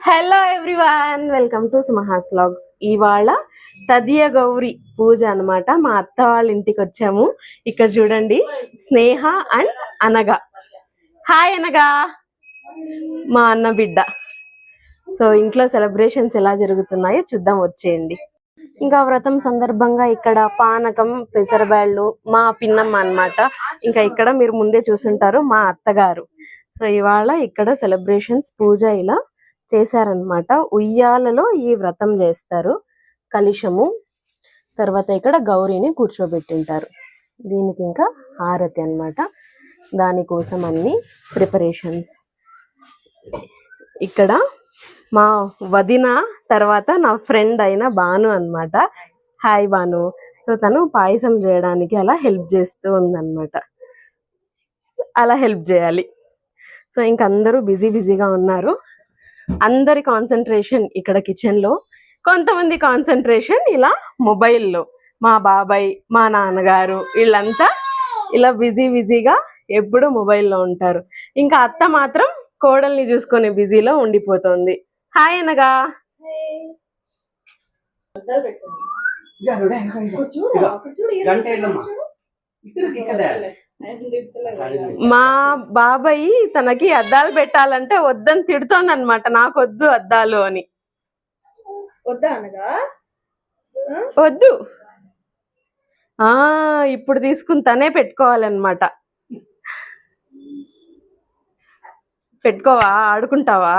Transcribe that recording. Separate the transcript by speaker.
Speaker 1: Hello everyone, welcome to Sumahas vlogs. ఇవాళ తదియ గౌరి పూజ అన్నమాట. మా అత్త వాళ్ళ ఇంటికి వచ్చాము. ఇక్కడ చూడండి, స్నేహ అండ్ అనగా. హాయ్ అనగా, మా అన్న బిడ్డ. సో ఇంట్లో సెలబ్రేషన్స్ ఎలా జరుగుతున్నాయో చూద్దాం, వచ్చేయండి. ఇంకా వ్రతం సందర్భంగా ఇక్కడ పానకం, పెసరబ్యాళ్ళు, మా పిన్నమ్మ అన్నమాట. ఇంకా ఇక్కడ మీరు ముందే చూసుంటారు, మా అత్తగారు. సో ఇవాళ ఇక్కడ సెలబ్రేషన్స్, పూజ ఇలా చేశారనమాట. ఉయ్యాలలో ఈ వ్రతం చేస్తారు. కలిశము, తర్వాత ఇక్కడ గౌరీని కూర్చోబెట్టింటారు. దీనికి ఇంకా హారతి అన్నమాట. దానికోసం అన్ని ప్రిపరేషన్స్. ఇక్కడ మా వదిన తర్వాత నా ఫ్రెండ్ అయిన బాను అన్నమాట. హాయ్ బాను. సో తను పాయసం చేయడానికి అలా హెల్ప్ చేస్తూ ఉందన్నమాట. అలా హెల్ప్ చేయాలి. సో ఇంక అందరూ బిజీగా ఉన్నారు. అందరి కాన్సన్ట్రేషన్ ఇక్కడ కిచెన్ లో, కొంతమంది కాన్సన్ట్రేషన్ ఇలా మొబైల్లో. మా బాబాయ్, మా నాన్నగారు వీళ్ళంతా ఇలా బిజీగా ఎప్పుడు మొబైల్లో ఉంటారు. ఇంకా అత్త మాత్రం కోడల్ని చూసుకునే బిజీలో ఉండిపోతుంది. హాయ్ అనగా. మా బాబాయ్ తనకి అద్దాలు పెట్టాలంటే వద్దని తిడుతోంది అనమాట. నాకు వద్దు అద్దాలు అని. వద్దు, ఇప్పుడు తీసుకుని తనే పెట్టుకోవాలన్నమాట. పెట్టుకోవా, ఆడుకుంటావా?